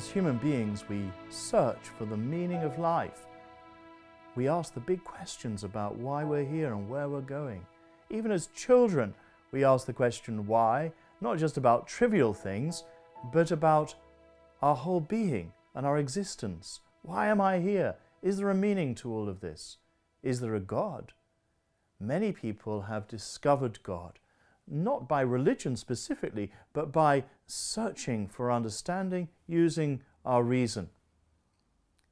As human beings, we search for the meaning of life. We ask the big questions about why we're here and where we're going. Even as children, we ask the question why, not just about trivial things, but about our whole being and our existence. Why am I here? Is there a meaning to all of this? Is there a God? Many people have discovered God, not by religion specifically, but by searching for understanding using our reason.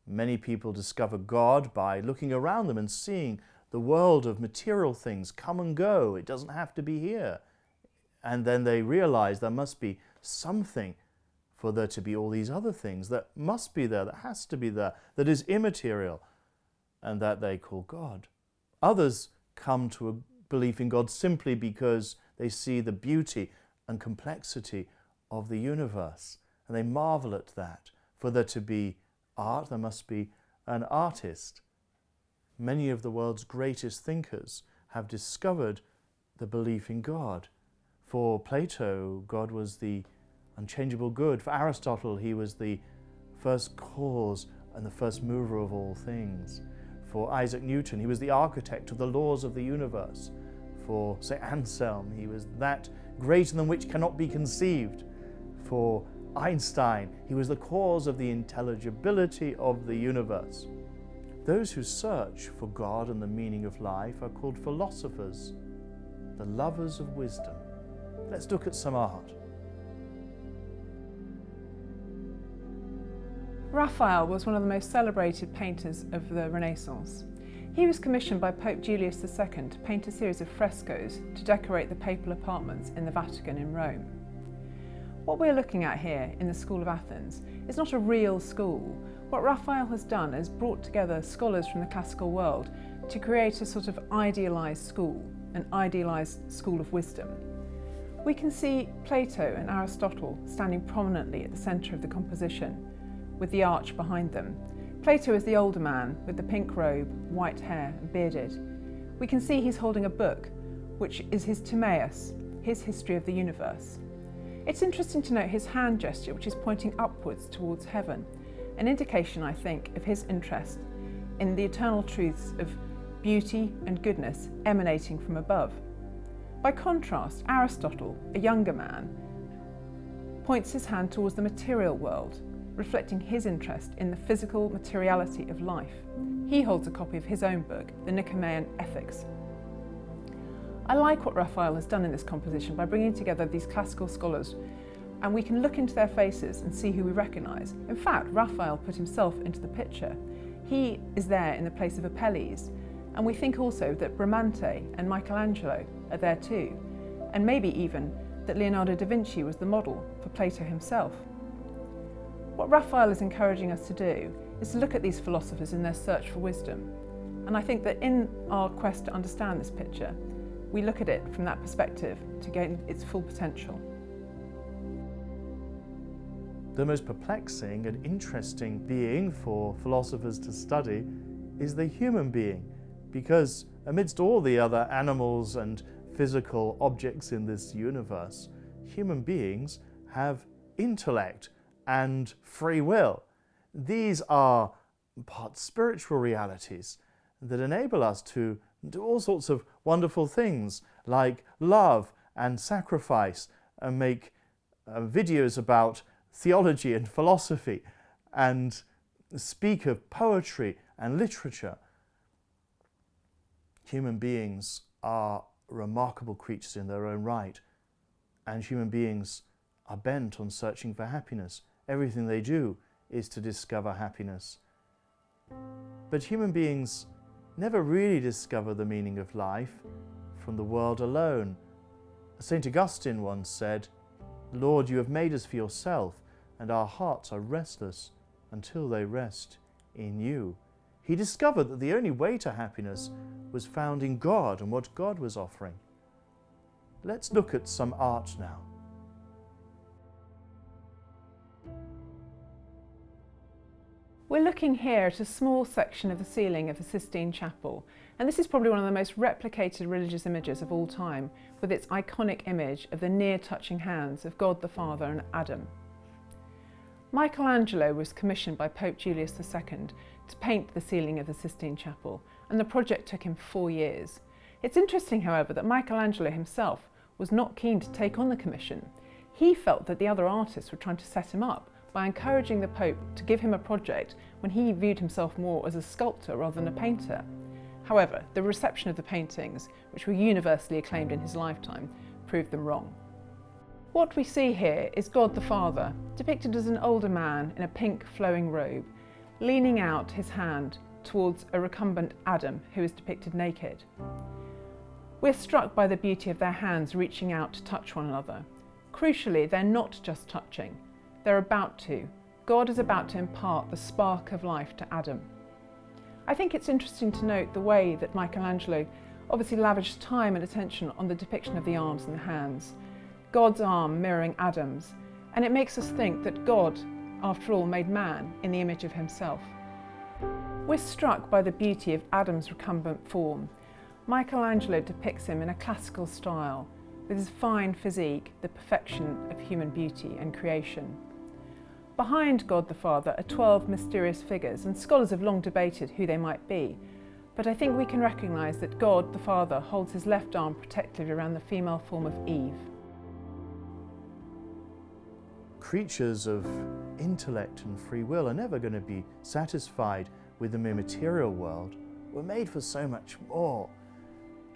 Many people discover God by looking around them and seeing the world of material things come and go. It doesn't have to be here. And then they realize there must be something for there to be all these other things that must be there, that has to be there, that is immaterial, and that they call God. Others come to a belief in God simply because they see the beauty and complexity of the universe, and they marvel at that. For there to be art, there must be an artist. Many of the world's greatest thinkers have discovered the belief in God. For Plato, God was the unchangeable good. For Aristotle, he was the first cause and the first mover of all things. For Isaac Newton, he was the architect of the laws of the universe. For St. Anselm, he was that greater than which cannot be conceived. For Einstein, he was the cause of the intelligibility of the universe. Those who search for God and the meaning of life are called philosophers, the lovers of wisdom. Let's look at some art. Raphael was one of the most celebrated painters of the Renaissance. He was commissioned by Pope Julius II to paint a series of frescoes to decorate the papal apartments in the Vatican in Rome. What we're looking at here in the School of Athens is not a real school. What Raphael has done is brought together scholars from the classical world to create a sort of idealised school, an idealised school of wisdom. We can see Plato and Aristotle standing prominently at the centre of the composition, with the arch behind them. Plato is the older man with the pink robe, white hair and bearded. We can see he's holding a book, which is his Timaeus, his history of the universe. It's interesting to note his hand gesture, which is pointing upwards towards heaven, an indication, I think, of his interest in the eternal truths of beauty and goodness emanating from above. By contrast, Aristotle, a younger man, points his hand towards the material world, reflecting his interest in the physical materiality of life. He holds a copy of his own book, the Nicomaean Ethics. I like what Raphael has done in this composition by bringing together these classical scholars, and we can look into their faces and see who we recognise. In fact, Raphael put himself into the picture. He is there in the place of Apelles, and we think also that Bramante and Michelangelo are there too, and maybe even that Leonardo da Vinci was the model for Plato himself. What Raphael is encouraging us to do is to look at these philosophers in their search for wisdom. And I think that in our quest to understand this picture, we look at it from that perspective to gain its full potential. The most perplexing and interesting being for philosophers to study is the human being, because amidst all the other animals and physical objects in this universe, human beings have intellect and free will. These are part spiritual realities that enable us to do all sorts of wonderful things like love and sacrifice and make videos about theology and philosophy and speak of poetry and literature. Human beings are remarkable creatures in their own right, and human beings are bent on searching for happiness. Everything they do is to discover happiness. But human beings never really discover the meaning of life from the world alone. St. Augustine once said, "Lord, you have made us for yourself, and our hearts are restless until they rest in you." He discovered that the only way to happiness was found in God and what God was offering. Let's look at some art now. We're looking here at a small section of the ceiling of the Sistine Chapel, and this is probably one of the most replicated religious images of all time, with its iconic image of the near-touching hands of God the Father and Adam. Michelangelo was commissioned by Pope Julius II to paint the ceiling of the Sistine Chapel, and the project took him 4 years. It's interesting, however, that Michelangelo himself was not keen to take on the commission. He felt that the other artists were trying to set him up by encouraging the Pope to give him a project when he viewed himself more as a sculptor rather than a painter. However, the reception of the paintings, which were universally acclaimed in his lifetime, proved them wrong. What we see here is God the Father, depicted as an older man in a pink flowing robe, leaning out his hand towards a recumbent Adam who is depicted naked. We're struck by the beauty of their hands reaching out to touch one another. Crucially, they're not just touching, they're about to. God is about to impart the spark of life to Adam. I think it's interesting to note the way that Michelangelo obviously lavished time and attention on the depiction of the arms and the hands. God's arm mirroring Adam's, and it makes us think that God, after all, made man in the image of himself. We're struck by the beauty of Adam's recumbent form. Michelangelo depicts him in a classical style, with his fine physique, the perfection of human beauty and creation. Behind God the Father are 12 mysterious figures, and scholars have long debated who they might be, but I think we can recognise that God the Father holds his left arm protected around the female form of Eve. Creatures of intellect and free will are never going to be satisfied with the mere material world. We're made for so much more.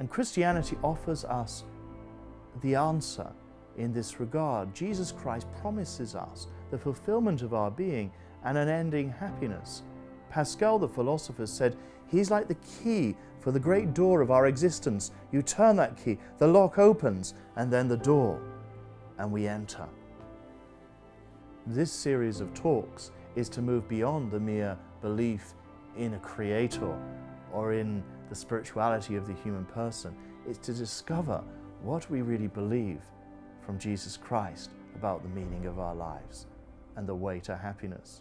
And Christianity offers us the answer in this regard. Jesus Christ promises us the fulfillment of our being and an ending happiness. Pascal, the philosopher, said, "He's like the key for the great door of our existence. You turn that key, the lock opens, and then the door, and we enter." This series of talks is to move beyond the mere belief in a creator or in the spirituality of the human person. It's to discover what we really believe from Jesus Christ about the meaning of our lives and the way to happiness.